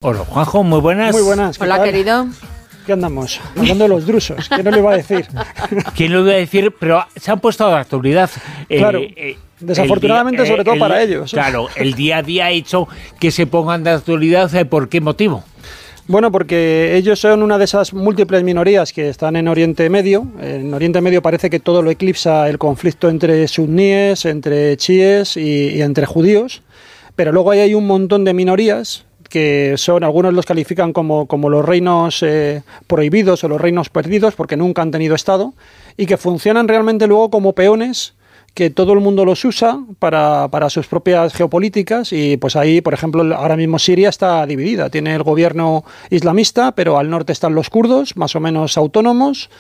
Hola, Juanjo, muy buenas. Muy buenas. Hola, querido. ¿Qué andamos? Hablando de los drusos. ¿Quién no lo iba a decir? ¿Quién lo iba a decir? Pero se han puesto a la actualidad. Claro. Desafortunadamente, sobre todo para ellos. Claro, el día a día ha hecho que se pongan de actualidad. ¿Por qué motivo? Bueno, porque ellos son una de esas múltiples minorías que están en Oriente Medio. En Oriente Medio parece que todo lo eclipsa el conflicto entre suníes, entre chiíes y entre judíos. Pero luego hay un montón de minorías que son, algunos los califican como los reinos prohibidos o los reinos perdidos porque nunca han tenido Estado y que funcionan realmente luego como peones que todo el mundo los usa para sus propias geopolíticas y pues ahí, por ejemplo, ahora mismo Siria está dividida, tiene el gobierno islamista, pero al norte están los kurdos, más o menos autónomos,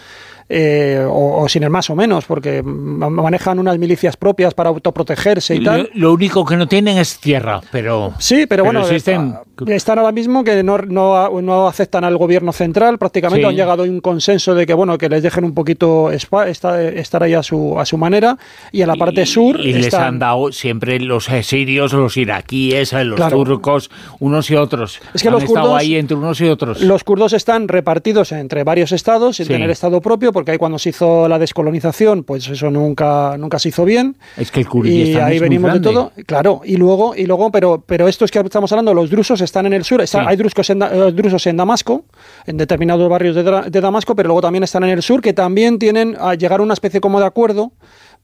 o sin el más o menos, porque manejan unas milicias propias para autoprotegerse y tal. Lo único que no tienen es tierra, pero... Sí, pero bueno, están ahora mismo que no aceptan al gobierno central, prácticamente han llegado a un consenso de que bueno, que les dejen un poquito estar ahí a su manera, y a la parte sur... Y les han dado siempre los sirios, los iraquíes, los turcos, unos y otros. Es que han los kurdos, estado ahí entre unos y otros. Los kurdos están repartidos entre varios estados sin tener estado propio, porque ahí cuando se hizo la descolonización, pues eso nunca se hizo bien. Es que el Kurdistán y ahí es venimos muy de todo, claro. Y luego, pero esto es que estamos hablando, los drusos están en el sur. Hay drusos en Damasco, en determinados barrios de Damasco, pero luego también están en el sur, que también tienen a llegar a una especie como de acuerdo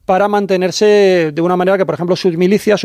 para mantenerse de una manera que, por ejemplo, sus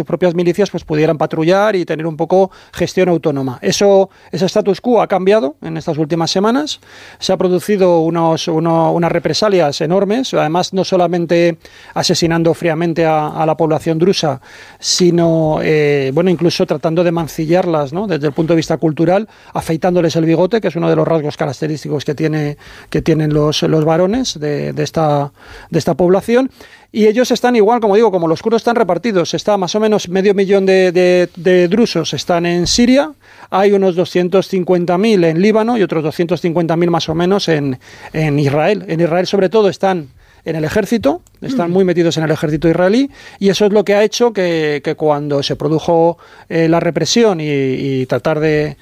propias milicias, pues pudieran patrullar y tener un poco gestión autónoma. Ese status quo ha cambiado en estas últimas semanas. Se ha producido unas represalias enormes, además no solamente asesinando fríamente a la población drusa, sino, incluso tratando de mancillarlas, ¿no? Desde el punto de vista cultural, afeitándoles el bigote, que es uno de los rasgos característicos que tienen los varones de esta población. Y ellos están igual, como digo, como los kurdos están repartidos, está más o menos 500.000 de drusos están en Siria, hay unos 250.000 en Líbano y otros 250.000 más o menos en Israel. En Israel sobre todo están en el ejército, están muy metidos en el ejército israelí, y eso es lo que ha hecho que cuando se produjo la represión y tratar de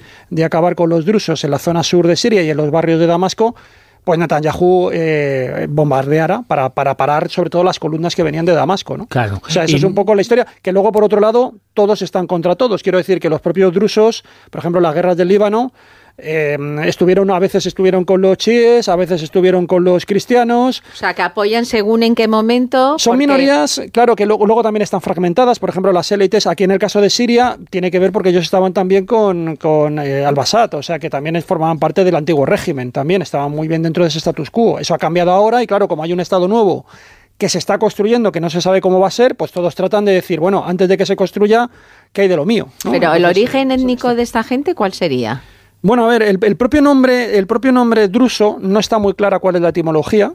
acabar con los drusos en la zona sur de Siria y en los barrios de Damasco, pues Netanyahu bombardeara para parar sobre todo las columnas que venían de Damasco, ¿no? Claro. O sea, eso es un poco la historia, que luego por otro lado todos están contra todos. Quiero decir que los propios drusos, por ejemplo, las guerras del Líbano, a veces estuvieron con los chiíes, a veces estuvieron con los cristianos. O sea, que apoyan según en qué momento. Son minorías, claro, que luego también están fragmentadas. Por ejemplo, las élites, aquí en el caso de Siria, tiene que ver porque ellos estaban también con al-Assad, o sea, que también formaban parte del antiguo régimen, también estaban muy bien dentro de ese status quo. Eso ha cambiado ahora y claro, como hay un Estado nuevo que se está construyendo, que no se sabe cómo va a ser, pues todos tratan de decir, bueno, antes de que se construya, ¿qué hay de lo mío? ¿No? Pero el origen étnico de esta gente, ¿cuál sería? Bueno, a ver, el propio nombre druso no está muy clara cuál es la etimología.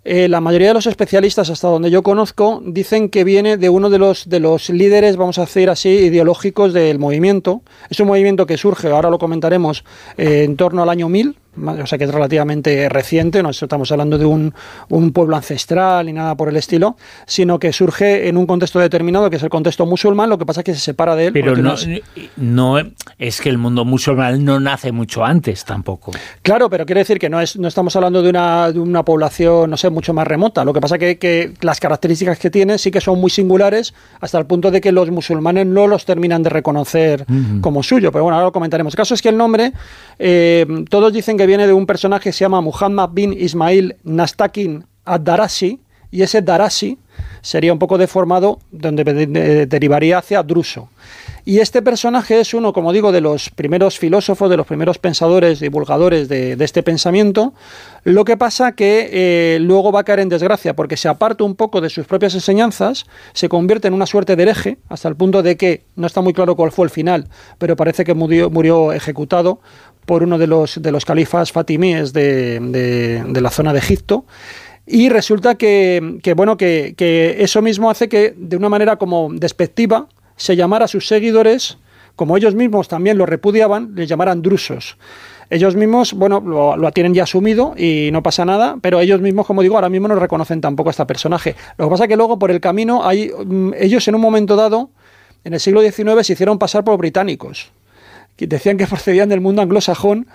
La mayoría de los especialistas, hasta donde yo conozco, dicen que viene de uno de los líderes, vamos a decir así, ideológicos del movimiento. Es un movimiento que surge, ahora lo comentaremos, en torno al año 1000, o sea que es relativamente reciente, no estamos hablando de un pueblo ancestral ni nada por el estilo, sino que surge en un contexto determinado, que es el contexto musulmán, lo que pasa es que se separa de él. Pero no es que el mundo musulmán no nace mucho antes tampoco. Claro, pero quiere decir que no estamos hablando de una población, no sé, mucho más remota. Lo que pasa es que las características que tiene sí que son muy singulares, hasta el punto de que los musulmanes no los terminan de reconocer como suyo. Pero bueno, ahora lo comentaremos. El caso es que el nombre, todos dicen que viene de un personaje que se llama Muhammad bin Ismail Nastakin ad-Darasi, y ese Darasi sería un poco deformado, donde derivaría hacia druso. Y este personaje es uno, como digo, de los primeros filósofos, de los primeros pensadores, divulgadores de este pensamiento. Lo que pasa que luego va a caer en desgracia, porque se aparta un poco de sus propias enseñanzas, se convierte en una suerte de hereje, hasta el punto de que no está muy claro cuál fue el final, pero parece que murió ejecutado por uno de los califas fatimíes de la zona de Egipto. Y resulta que eso mismo hace que, de una manera como despectiva, se llamara a sus seguidores, como ellos mismos también lo repudiaban, les llamaran drusos. Ellos mismos, lo tienen ya asumido y no pasa nada, pero ellos mismos, como digo, ahora mismo no reconocen tampoco a este personaje. Lo que pasa es que luego, por el camino, ellos en un momento dado, en el siglo XIX, se hicieron pasar por británicos. que decían que procedían del mundo anglosajón,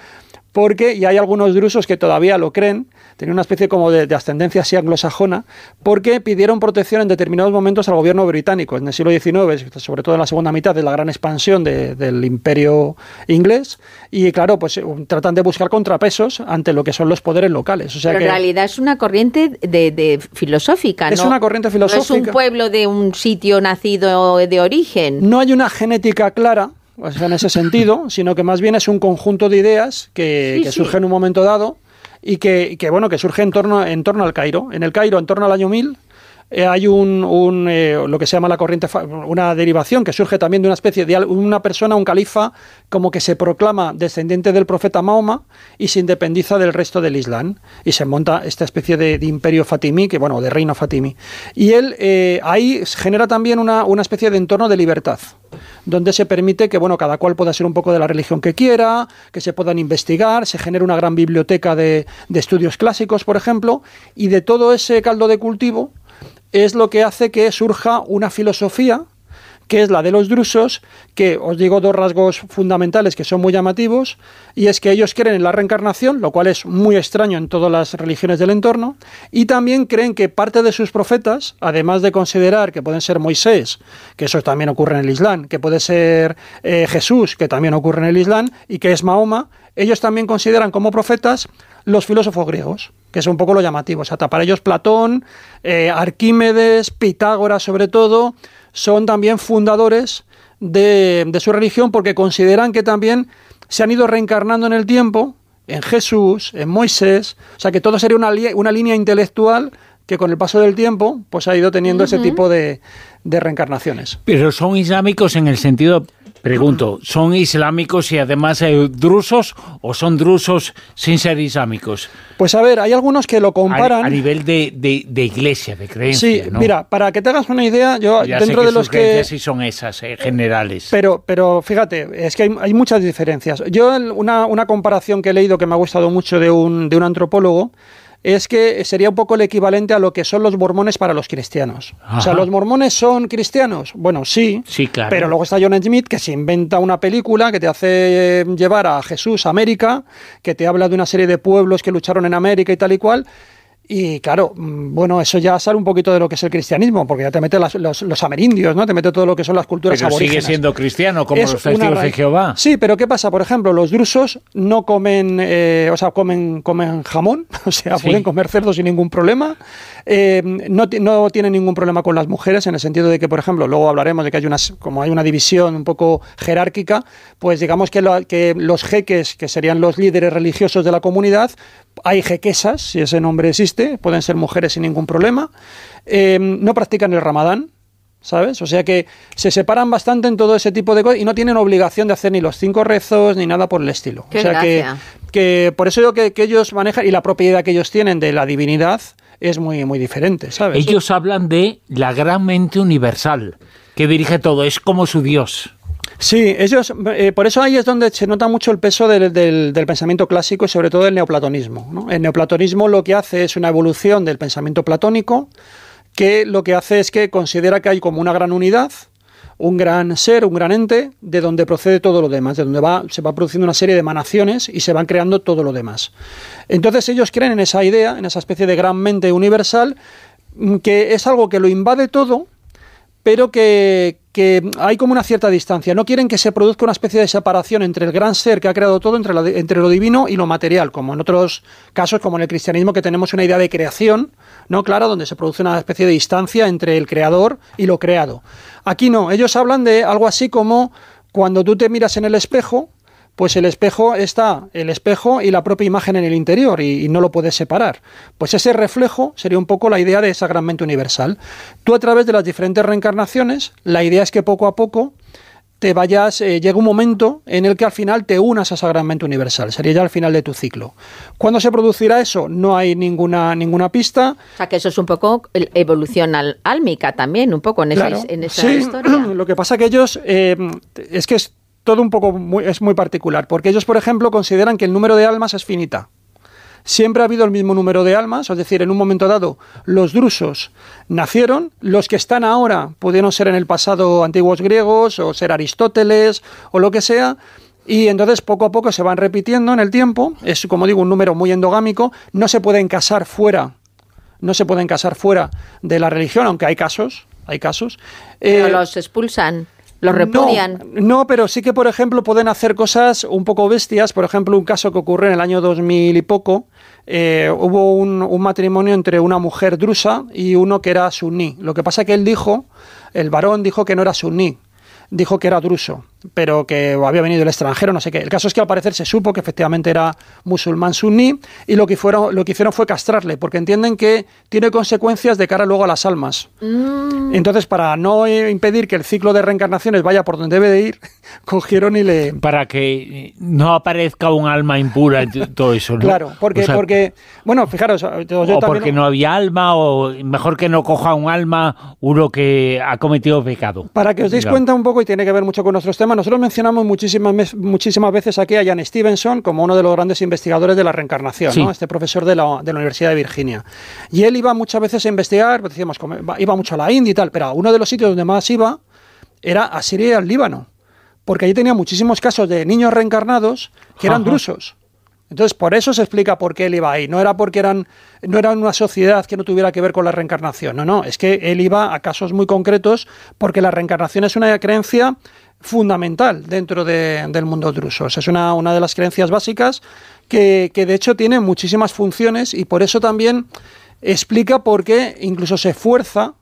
porque, y hay algunos drusos que todavía lo creen, tenían una especie como de ascendencia así anglosajona, porque pidieron protección en determinados momentos al gobierno británico en el siglo XIX, sobre todo en la segunda mitad de la gran expansión del imperio inglés, y claro, pues tratan de buscar contrapesos ante lo que son los poderes locales. O sea, pero en realidad es una corriente de filosófica, ¿no? Es una corriente filosófica. No es un pueblo de un sitio nacido de origen. No hay una genética clara, o sea, en ese sentido, sino que más bien es un conjunto de ideas que surge en un momento dado y que surge en torno al Cairo. En el Cairo, en torno al año 1000, hay lo que se llama la corriente, una derivación que surge también de una especie de una persona, un califa, como que se proclama descendiente del profeta Mahoma y se independiza del resto del Islam. Y se monta esta especie de imperio fatimí, de reino fatimí. Y él ahí genera también una especie de entorno de libertad, donde se permite que cada cual pueda ser un poco de la religión que quiera, que se puedan investigar, se genera una gran biblioteca de estudios clásicos, por ejemplo, y de todo ese caldo de cultivo es lo que hace que surja una filosofía, que es la de los drusos, que os digo dos rasgos fundamentales que son muy llamativos, y es que ellos creen en la reencarnación, lo cual es muy extraño en todas las religiones del entorno, y también creen que parte de sus profetas, además de considerar que pueden ser Moisés, que eso también ocurre en el Islam, que puede ser Jesús, que también ocurre en el Islam, y que es Mahoma, ellos también consideran como profetas los filósofos griegos, que es un poco lo llamativo. O sea, para ellos Platón, Arquímedes, Pitágoras sobre todo, son también fundadores de su religión, porque consideran que también se han ido reencarnando en el tiempo, en Jesús, en Moisés, o sea que todo sería una línea intelectual que con el paso del tiempo pues ha ido teniendo ese tipo de reencarnaciones. Pero son islámicos en el sentido... Pregunto, ¿son islámicos y además drusos o son drusos sin ser islámicos? Pues a ver, hay algunos que lo comparan... A nivel de iglesia, de creencia, sí, ¿no? Mira, para que te hagas una idea, yo ya dentro sé que de los sus creencias sí son esas, generales. Pero fíjate, es que hay muchas diferencias. Yo una comparación que he leído que me ha gustado mucho de un antropólogo es que sería un poco el equivalente a lo que son los mormones para los cristianos. Ajá. O sea, ¿los mormones son cristianos? Bueno, sí, claro. Pero luego está John Smith, que se inventa una película que te hace llevar a Jesús a América, que te habla de una serie de pueblos que lucharon en América y tal y cual. Y claro, eso ya sale un poquito de lo que es el cristianismo, porque ya te mete los amerindios, ¿no? Te mete todo lo que son las culturas aborígenes. Pero sigue siendo cristiano, como los testigos de Jehová. Sí, pero ¿qué pasa? Por ejemplo, los drusos no comen, comen jamón, o sea, pueden comer cerdo sin ningún problema. No tienen ningún problema con las mujeres, en el sentido de que, por ejemplo, luego hablaremos de que hay una división un poco jerárquica, pues digamos que los jeques, que serían los líderes religiosos de la comunidad, hay jequesas, si ese nombre existe, pueden ser mujeres sin ningún problema, no practican el Ramadán, ¿sabes? O sea que se separan bastante en todo ese tipo de cosas y no tienen obligación de hacer ni los 5 rezos ni nada por el estilo. Qué o sea que por eso digo que ellos manejan, y la propiedad que ellos tienen de la divinidad es muy, muy diferente, ¿sabes? Ellos hablan de la gran mente universal que dirige todo, es como su Dios. Sí, ellos, por eso ahí es donde se nota mucho el peso del pensamiento clásico y sobre todo del neoplatonismo, ¿no? El neoplatonismo lo que hace es una evolución del pensamiento platónico, que lo que hace es que considera que hay como una gran unidad, un gran ser, un gran ente, de donde procede todo lo demás, de donde se va produciendo una serie de emanaciones y se van creando todo lo demás. Entonces ellos creen en esa idea, en esa especie de gran mente universal, que es algo que lo invade todo, pero que hay como una cierta distancia. No quieren que se produzca una especie de separación entre el gran ser que ha creado todo, entre lo divino y lo material, como en otros casos, como en el cristianismo, que tenemos una idea de creación, ¿no? Claro, donde se produce una especie de distancia entre el creador y lo creado. Aquí no, ellos hablan de algo así como cuando tú te miras en el espejo, pues el espejo está el espejo y la propia imagen en el interior y no lo puedes separar. Pues ese reflejo sería un poco la idea de esa gran mente universal. Tú a través de las diferentes reencarnaciones, la idea es que poco a poco llega un momento en el que al final te unas a esa gran mente universal. Sería ya al final de tu ciclo. ¿Cuándo se producirá eso? No hay ninguna pista. O sea, que eso es un poco evolución álmica también, un poco en esa historia. Lo que pasa que ellos, es que es todo un poco es muy particular, porque ellos, por ejemplo, consideran que el número de almas es finita. Siempre ha habido el mismo número de almas, es decir, en un momento dado los drusos nacieron, los que están ahora pudieron ser en el pasado antiguos griegos o ser Aristóteles o lo que sea, Y entonces poco a poco se van repitiendo en el tiempo. Es, como digo, un número muy endogámico. No se pueden casar fuera de la religión, aunque hay casos. Pero los expulsan. ¿Los repudian? No, pero sí que, por ejemplo, pueden hacer cosas un poco bestias. Por ejemplo, un caso que ocurrió en el año 2000 y poco, hubo un matrimonio entre una mujer drusa y uno que era suní. Lo que pasa es que el varón dijo que no era suní, dijo que era druso, pero que había venido del extranjero, no sé qué. El caso es que al parecer se supo que efectivamente era musulmán suní y lo que hicieron fue castrarle, porque entienden que tiene consecuencias de cara luego a las almas. Entonces, para no impedir que el ciclo de reencarnaciones vaya por donde debe de ir, cogieron y le... Para que no aparezca un alma impura y todo eso, ¿no? Claro, porque bueno, fijaros... o porque no había alma, o mejor que no coja un alma uno que ha cometido pecado. Para que os deis cuenta un poco, y tiene que ver mucho con nuestros temas, nosotros mencionamos muchísimas veces aquí a Ian Stevenson como uno de los grandes investigadores de la reencarnación, ¿no? Este profesor de la Universidad de Virginia. Y él iba muchas veces a investigar, pues decíamos, iba mucho a la India y tal, pero uno de los sitios donde más iba era a Siria y al Líbano, porque allí tenía muchísimos casos de niños reencarnados que eran drusos. Entonces, por eso se explica por qué él iba ahí. No era porque no era una sociedad que no tuviera que ver con la reencarnación. No, es que él iba a casos muy concretos porque la reencarnación es una creencia fundamental dentro del mundo druso. Es una de las creencias básicas que de hecho tiene muchísimas funciones, y por eso también explica por qué incluso se esfuerza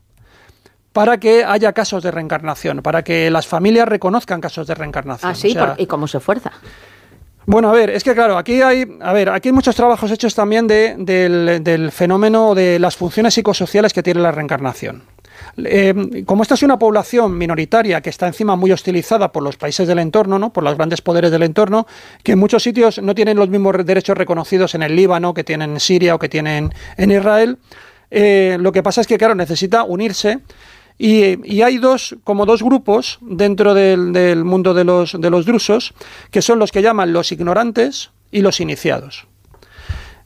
para que haya casos de reencarnación, para que las familias reconozcan casos de reencarnación. Ah, sí, ¿y cómo se esfuerza? Bueno, a ver, es que claro, aquí hay muchos trabajos hechos también del fenómeno de las funciones psicosociales que tiene la reencarnación. Como esta es una población minoritaria que está encima muy hostilizada por los países del entorno, ¿no? Por los grandes poderes del entorno, que en muchos sitios no tienen los mismos derechos reconocidos en el Líbano, que tienen en Siria o que tienen en Israel, lo que pasa es que, claro, necesita unirse. Y hay dos grupos dentro del mundo de los drusos, que son los que llaman los ignorantes y los iniciados.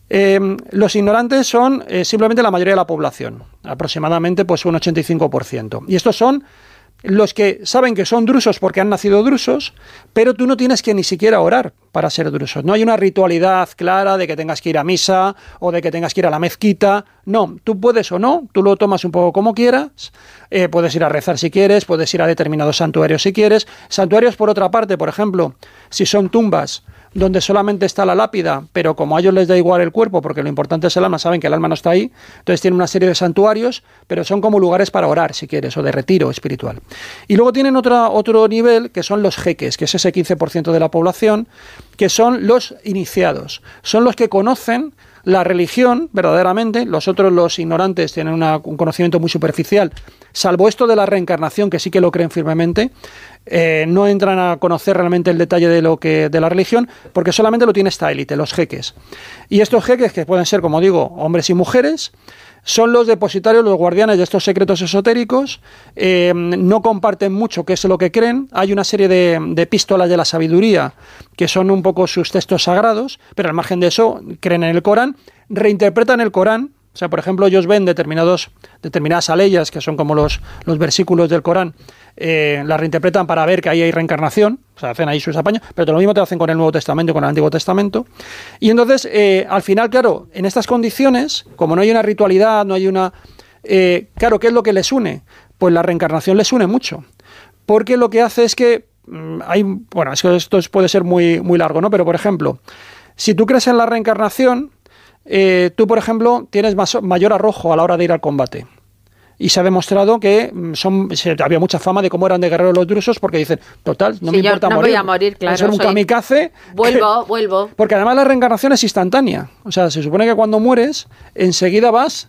Los ignorantes son simplemente la mayoría de la población, aproximadamente pues un 85%. Y estos son los que saben que son drusos porque han nacido drusos, pero tú no tienes que ni siquiera orar para ser drusos. No hay una ritualidad clara de que tengas que ir a misa o de que tengas que ir a la mezquita. No, tú puedes o no, tú lo tomas un poco como quieras. Puedes ir a rezar si quieres, puedes ir a determinados santuarios si quieres. Santuarios, por otra parte, por ejemplo, si son tumbas donde solamente está la lápida, pero como a ellos les da igual el cuerpo, porque lo importante es el alma, saben que el alma no está ahí, entonces tienen una serie de santuarios, pero son como lugares para orar, si quieres, o de retiro espiritual. Y luego tienen otro nivel, que son los jeques, que es ese 15% de la población, que son los iniciados. Son los que conocen la religión verdaderamente. Los otros, los ignorantes, tienen un conocimiento muy superficial, salvo esto de la reencarnación, que sí que lo creen firmemente. No entran a conocer realmente el detalle de la religión, porque solamente lo tiene esta élite, los jeques. Y estos jeques, que pueden ser, como digo, hombres y mujeres, son los depositarios, los guardianes de estos secretos esotéricos. No comparten mucho qué es lo que creen. Hay una serie de epístolas de la sabiduría que son un poco sus textos sagrados, pero al margen de eso creen en el Corán, reinterpretan el Corán. O sea, por ejemplo, ellos ven determinadas aleyas, que son como los versículos del Corán, las reinterpretan para ver que ahí hay reencarnación, o sea, hacen ahí sus apaños, pero lo mismo te hacen con el Nuevo Testamento y con el Antiguo Testamento. Y entonces, al final, claro, en estas condiciones, como no hay una ritualidad, no hay una... claro, ¿qué es lo que les une? Pues la reencarnación les une mucho, porque lo que hace es que es que esto puede ser muy, muy largo, ¿no? Pero, por ejemplo, si tú crees en la reencarnación, tú, por ejemplo, tienes mayor arrojo a la hora de ir al combate. Y se ha demostrado que había mucha fama de cómo eran de guerreros los drusos, porque dicen, total, no me importa morir. Voy a morir, claro. Ser un kamikaze. Vuelvo. Porque además la reencarnación es instantánea. O sea, se supone que cuando mueres, enseguida vas...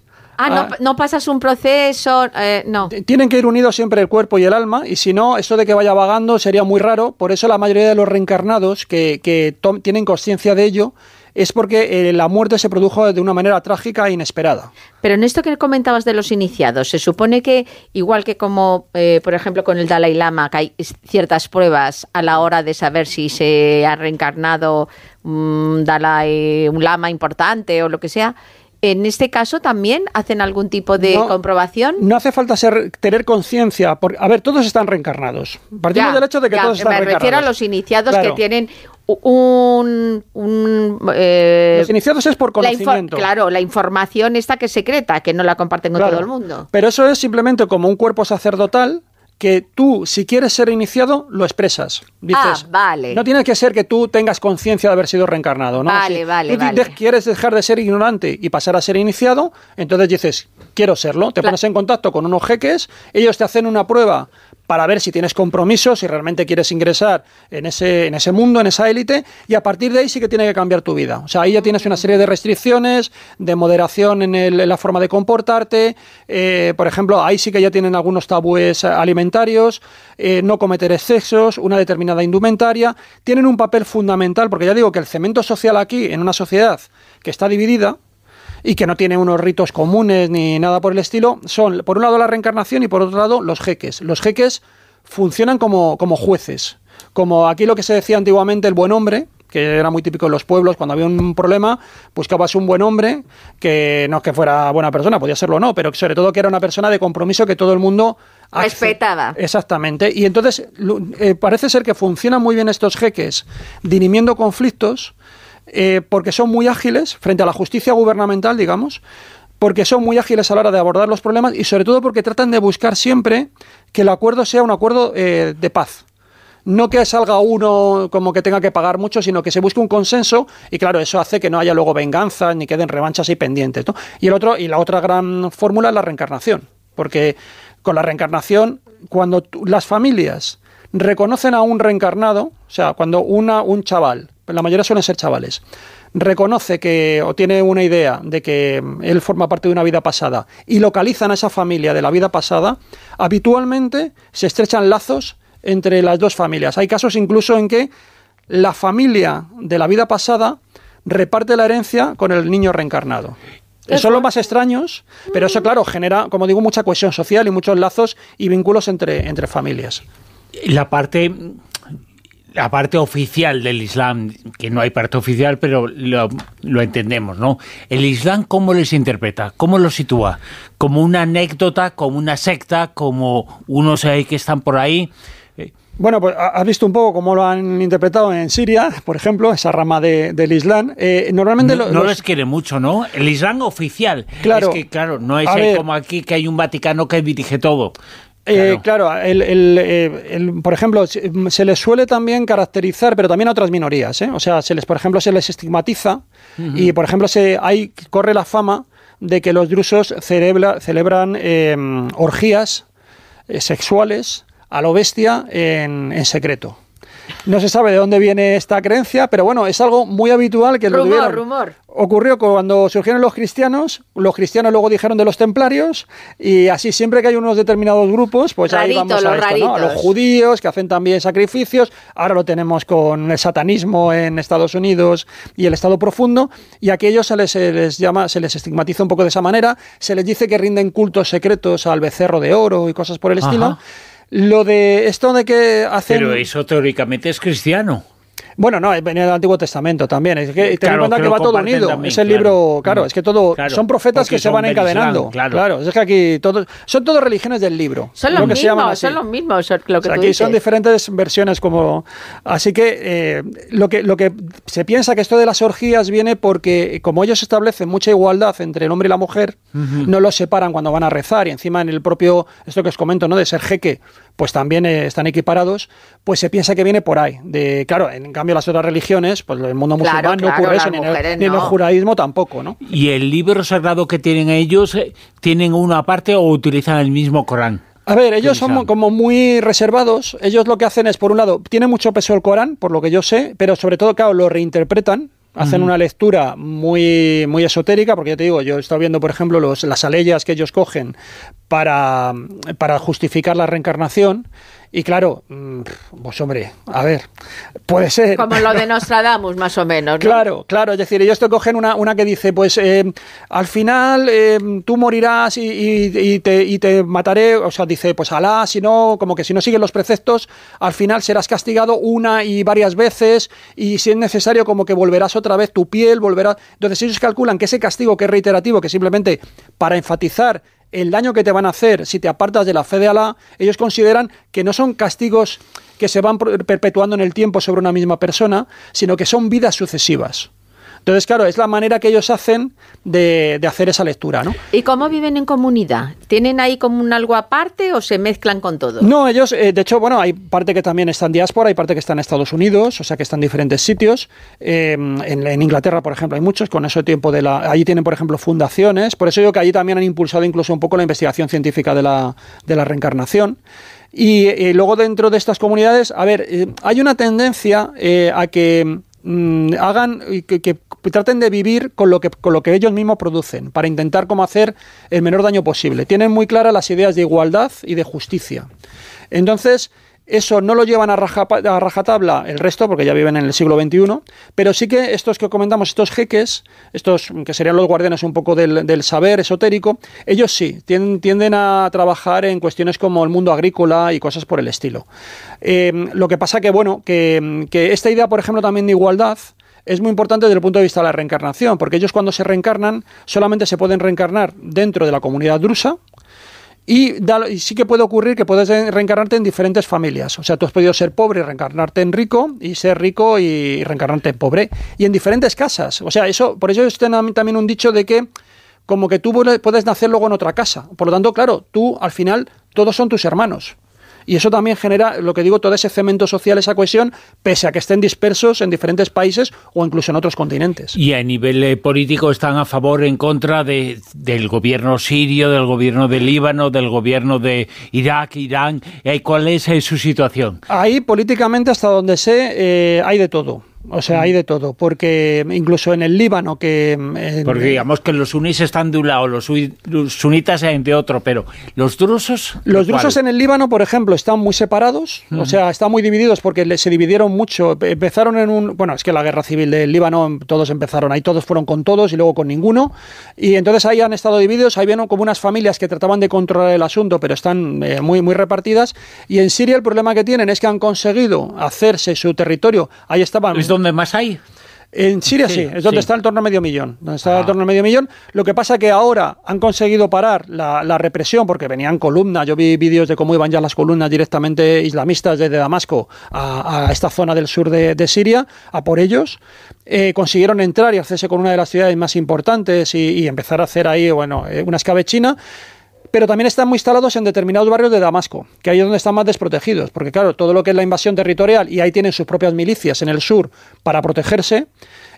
no pasas un proceso, no. Tienen que ir unidos siempre el cuerpo y el alma, y si no, esto de que vaya vagando sería muy raro. Por eso la mayoría de los reencarnados que tienen conciencia de ello, es porque la muerte se produjo de una manera trágica e inesperada. Pero en esto que comentabas de los iniciados, se supone que, igual que como, por ejemplo, con el Dalai Lama, que hay ciertas pruebas a la hora de saber si se ha reencarnado un Lama importante o lo que sea, ¿En este caso también hacen algún tipo de comprobación? No hace falta tener conciencia. A ver, todos están reencarnados. Partimos del hecho de que todos están reencarnados. Me refiero a los iniciados que tienen los iniciados es por conocimiento. La información esta que es secreta, que no la comparten con todo el mundo. Pero eso es simplemente como un cuerpo sacerdotal que tú, si quieres ser iniciado, lo expresas. Dices, vale. No tiene que ser que tú tengas conciencia de haber sido reencarnado, ¿no? Vale, si quieres dejar de ser ignorante y pasar a ser iniciado, entonces dices, quiero serlo. Te pones en contacto con unos jeques, ellos te hacen una prueba para ver si tienes compromiso, si realmente quieres ingresar en ese mundo, en esa élite, y a partir de ahí sí que tiene que cambiar tu vida. O sea, ahí ya tienes una serie de restricciones, de moderación en la forma de comportarte, por ejemplo, ahí sí que ya tienen algunos tabúes alimentarios, no cometer excesos, una determinada indumentaria, tienen un papel fundamental, porque ya digo que el cemento social aquí, en una sociedad que está dividida, y que no tiene unos ritos comunes ni nada por el estilo, son, por un lado, la reencarnación y por otro lado, los jeques. Los jeques funcionan como jueces. Como aquí lo que se decía antiguamente, el buen hombre, que era muy típico en los pueblos, cuando había un problema, buscabas un buen hombre, que no es que fuera buena persona, podía serlo o no, pero sobre todo que era una persona de compromiso que todo el mundo respetaba. Exactamente. Y entonces parece ser que funcionan muy bien estos jeques dirimiendo conflictos, porque son muy ágiles frente a la justicia gubernamental, digamos, porque son muy ágiles a la hora de abordar los problemas y sobre todo porque tratan de buscar siempre que el acuerdo sea un acuerdo de paz. No que salga uno como que tenga que pagar mucho, sino que se busque un consenso y claro, eso hace que no haya luego venganzas ni queden revanchas ahí pendientes, ¿no? Y la otra gran fórmula es la reencarnación, porque con la reencarnación, cuando las familias reconocen a un reencarnado, o sea, cuando un chaval, la mayoría suelen ser chavales, reconoce que o tiene una idea de que él forma parte de una vida pasada y localizan a esa familia de la vida pasada, habitualmente se estrechan lazos entre las dos familias. Hay casos incluso en que la familia de la vida pasada reparte la herencia con el niño reencarnado. Son los más extraños, pero eso, claro, genera, como digo, mucha cohesión social y muchos lazos y vínculos entre familias. La parte oficial del Islam, que no hay parte oficial, pero lo entendemos, ¿no? ¿El Islam cómo les interpreta? ¿Cómo lo sitúa? ¿Como una anécdota, como una secta, como unos que están por ahí? Bueno, pues has visto un poco cómo lo han interpretado en Siria, por ejemplo, esa rama del Islam. Normalmente no les quiere mucho, ¿no? El Islam oficial. Claro. Es que, claro, no es como aquí que hay un Vaticano que dirige todo. Claro, por ejemplo, se les suele también caracterizar, pero también a otras minorías, ¿eh? O sea, por ejemplo, se les estigmatiza y, por ejemplo, corre la fama de que los drusos celebran orgías sexuales a lo bestia en secreto. No se sabe de dónde viene esta creencia, pero bueno, es algo muy habitual que rumor. Ocurrió cuando surgieron los cristianos luego dijeron de los templarios, y así siempre que hay unos determinados grupos, pues ahí vamos a esto, ¿no? A los judíos, que hacen también sacrificios, ahora lo tenemos con el satanismo en Estados Unidos y el Estado Profundo, y a aquellos se les estigmatiza un poco de esa manera, se les dice que rinden cultos secretos al becerro de oro y cosas por el estilo. Lo de esto de que hacen... Pero eso teóricamente es cristiano. Bueno, no, venía del Antiguo Testamento también. Es que ten en cuenta que va todo unido. También, es el libro, es que todo son profetas que se van encadenando. Islam, claro, es que aquí son todas religiones del libro. Son los mismos, lo que tú aquí dices. Son diferentes versiones así que lo que se piensa que esto de las orgías viene porque como ellos establecen mucha igualdad entre el hombre y la mujer, no los separan cuando van a rezar y encima en el propio, esto que os comento, ¿no? De ser jeque, pues también están equiparados, pues se piensa que viene por ahí. Claro, en cambio las otras religiones, pues el mundo musulmán no ocurre eso, ni en el judaísmo tampoco, ¿no? ¿Y el libro sagrado que tienen ellos, tienen una parte o utilizan el mismo Corán? A ver, ellos son como muy reservados. Ellos lo que hacen es, por un lado, tiene mucho peso el Corán, por lo que yo sé, pero sobre todo, claro, lo reinterpretan. Hacen una lectura muy, muy esotérica, porque ya te digo, yo he estado viendo, por ejemplo, las aleyas que ellos cogen para justificar la reencarnación, Y claro, pues hombre, a ver, puede ser. Como lo de Nostradamus, más o menos, ¿no? Claro, es decir, ellos te cogen una que dice, pues al final tú morirás y te mataré, o sea, dice, pues Alá, si no, como que si no sigues los preceptos, al final serás castigado una y varias veces, y si es necesario, como que volverás otra vez, tu piel volverá. Entonces ellos calculan que ese castigo que es reiterativo, que simplemente para enfatizar el daño que te van a hacer si te apartas de la fe de Alá, ellos consideran que no son castigos que se van perpetuando en el tiempo sobre una misma persona, sino que son vidas sucesivas. Entonces, claro, es la manera que ellos hacen de hacer esa lectura, ¿no? ¿Y cómo viven en comunidad? ¿Tienen ahí como un algo aparte o se mezclan con todo? No, ellos, de hecho, bueno, hay parte que también está en diáspora, hay parte que está en Estados Unidos, o sea, que está en diferentes sitios. En Inglaterra, por ejemplo, hay muchos, con eso tiempo allí tienen, por ejemplo, fundaciones. Por eso digo que allí también han impulsado incluso un poco la investigación científica de la reencarnación. Y luego dentro de estas comunidades, a ver, hay una tendencia a que hagan que traten de vivir con lo que ellos mismos producen, para intentar cómo hacer el menor daño posible. Tienen muy claras las ideas de igualdad y de justicia. Entonces, eso no lo llevan a rajatabla el resto, porque ya viven en el siglo XXI, pero sí que estos que comentamos, estos jeques, estos que serían los guardianes un poco del saber esotérico, ellos sí, tienden a trabajar en cuestiones como el mundo agrícola y cosas por el estilo. Lo que pasa que, bueno, que esta idea, por ejemplo, también de igualdad, es muy importante desde el punto de vista de la reencarnación, porque ellos cuando se reencarnan, solamente se pueden reencarnar dentro de la comunidad drusa. Y sí que puede ocurrir que puedes reencarnarte en diferentes familias. O sea, tú has podido ser pobre y reencarnarte en rico, y ser rico y reencarnarte en pobre. Y en diferentes casas. O sea, por eso es también un dicho de que como que tú puedes nacer luego en otra casa. Por lo tanto, claro, tú al final todos son tus hermanos. Y eso también genera, lo que digo, todo ese cemento social, esa cohesión, pese a que estén dispersos en diferentes países o incluso en otros continentes. Y a nivel político están a favor, en contra del gobierno sirio, del gobierno de Líbano, del gobierno de Irak, Irán. ¿Cuál es su situación? Ahí, políticamente, hasta donde sé, hay de todo. O sea, hay de todo, porque incluso en el Líbano porque digamos que los sunís están de un lado, los sunitas de otro, pero los drusos... Los drusos en el Líbano, por ejemplo, están muy separados, o sea, están muy divididos porque se dividieron mucho. Empezaron bueno, es que la guerra civil del Líbano, todos empezaron ahí, todos fueron con todos y luego con ninguno, y entonces ahí han estado divididos, ahí vieron como unas familias que trataban de controlar el asunto, pero están muy, muy repartidas, y en Siria el problema que tienen es que han conseguido hacerse su territorio, ahí estaban... ¿Dónde más hay? En Siria sí, es donde está el torno a medio millón. Lo que pasa es que ahora han conseguido parar la represión, porque venían columnas. Yo vi vídeos de cómo iban ya las columnas directamente islamistas desde Damasco a esta zona del sur de Siria, a por ellos. Consiguieron entrar y hacerse con una de las ciudades más importantes y empezar a hacer ahí, bueno, una escabechina. Pero también están muy instalados en determinados barrios de Damasco, que ahí es donde están más desprotegidos, porque claro, todo lo que es la invasión territorial, y ahí tienen sus propias milicias en el sur para protegerse,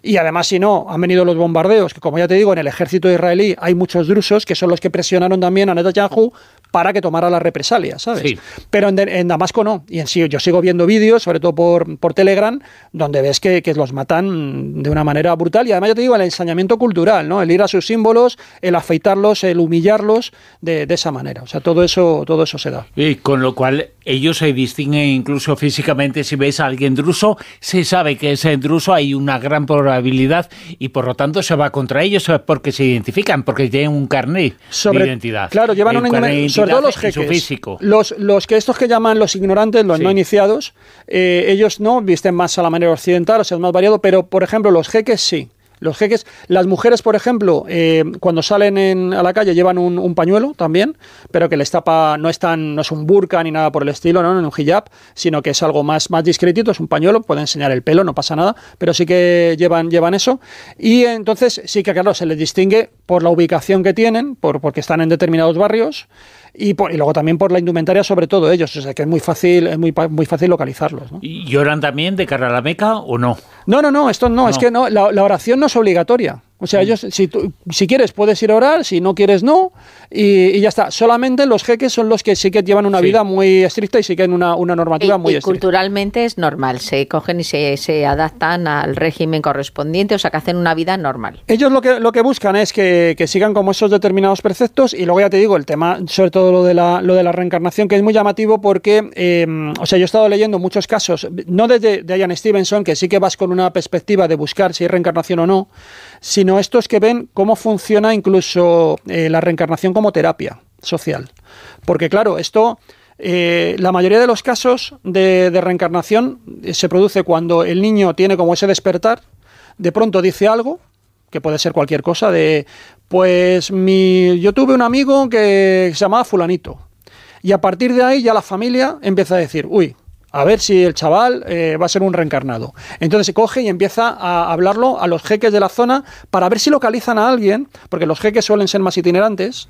y además si no, han venido los bombardeos, que como ya te digo, en el ejército israelí hay muchos drusos, que son los que presionaron también a Netanyahu para que tomara las represalias, ¿sabes? Sí. Pero en Damasco no, y en sí yo sigo viendo vídeos, sobre todo por Telegram, donde ves que los matan de una manera brutal, y además ya te digo, el ensañamiento cultural, ¿no? El ir a sus símbolos, el afeitarlos, el humillarlos de esa manera, o sea, todo eso se da. Y con lo cual ellos se distinguen incluso físicamente. Si ves a alguien druso, se sabe que es druso, hay una gran probabilidad, y por lo tanto se va contra ellos porque se identifican, porque tienen un carnet de identidad. Claro, llevan un carnet, sobre todo los jeques, físico. Los que estos que llaman los ignorantes, los no iniciados, ellos no visten más a la manera occidental, o sea, es más variado, pero por ejemplo los jeques sí. Los jeques, las mujeres, por ejemplo, cuando salen a la calle llevan un pañuelo también, pero que les tapa, no es un burka ni nada por el estilo, no, un hijab, sino que es algo más discretito, es un pañuelo, puede enseñar el pelo, no pasa nada, pero sí que llevan eso. Y entonces sí que, claro, se les distingue por la ubicación que tienen, porque están en determinados barrios, y luego también por la indumentaria, sobre todo ellos, o sea que es muy fácil localizarlos, ¿no? ¿Y lloran también de cara a la Meca o no? No, esto no, es que no, la oración no es obligatoria. O sea, ellos, si quieres puedes ir a orar, si no quieres no, y ya está. Solamente los jeques son los que sí que llevan una vida muy estricta y siguen una normativa muy estricta. Y culturalmente es normal, se cogen y se adaptan al régimen correspondiente, o sea que hacen una vida normal. Ellos lo que buscan es que sigan como esos determinados preceptos, y luego ya te digo, el tema, sobre todo lo de la reencarnación, que es muy llamativo porque, o sea, yo he estado leyendo muchos casos, no desde Diane Stevenson, que sí que vas con una perspectiva de buscar si hay reencarnación o no, sino estos que ven cómo funciona incluso la reencarnación como terapia social. Porque claro, esto, la mayoría de los casos de reencarnación se produce cuando el niño tiene como ese despertar, de pronto dice algo, que puede ser cualquier cosa, pues yo tuve un amigo que se llamaba fulanito, y a partir de ahí ya la familia empieza a decir, uy, a ver si el chaval va a ser un reencarnado. Entonces se coge y empieza a hablarlo a los jeques de la zona para ver si localizan a alguien, porque los jeques suelen ser más itinerantes,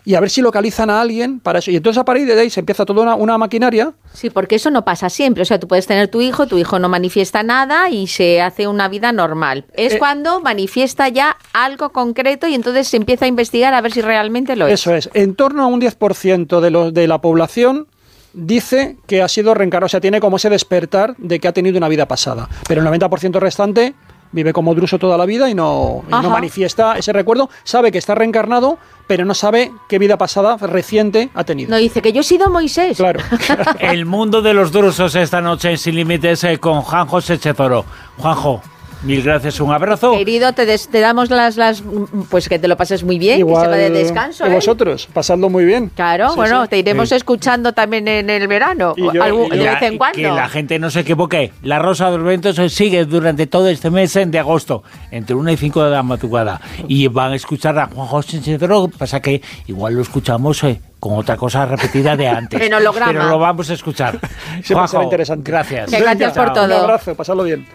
y a ver si localizan a alguien para eso. Y entonces a partir de ahí se empieza toda una maquinaria. Sí, porque eso no pasa siempre. O sea, tú puedes tener tu hijo no manifiesta nada y se hace una vida normal. Es cuando manifiesta ya algo concreto y entonces se empieza a investigar a ver si realmente lo es. Eso es. En torno a un 10% de la población dice que ha sido reencarnado, o sea, tiene como ese despertar de que ha tenido una vida pasada. Pero el 90% restante vive como druso toda la vida y no manifiesta ese recuerdo. Sabe que está reencarnado, pero no sabe qué vida pasada reciente ha tenido. No, dice que yo he sido Moisés. Claro. El mundo de los drusos esta noche en Sin Límites con Juanjo Sechezoro. Juanjo, mil gracias, un abrazo. Querido, te damos pues que te lo pases muy bien, igual, que se va de descanso. Y vosotros, pasadlo muy bien. Claro, sí, bueno, sí. Te iremos escuchando también en el verano, de vez en cuando. Que la gente no se equivoque, La Rosa de los Vientos sigue durante todo este mes de agosto, entre 1 y 5 de la madrugada, y van a escuchar a Juanjo Sechezoro, pasa que igual lo escuchamos con otra cosa repetida de antes. En holograma. Pero lo vamos a escuchar. Juanjo, interesante. Gracias. Gracias por todo. Un abrazo, pasadlo bien.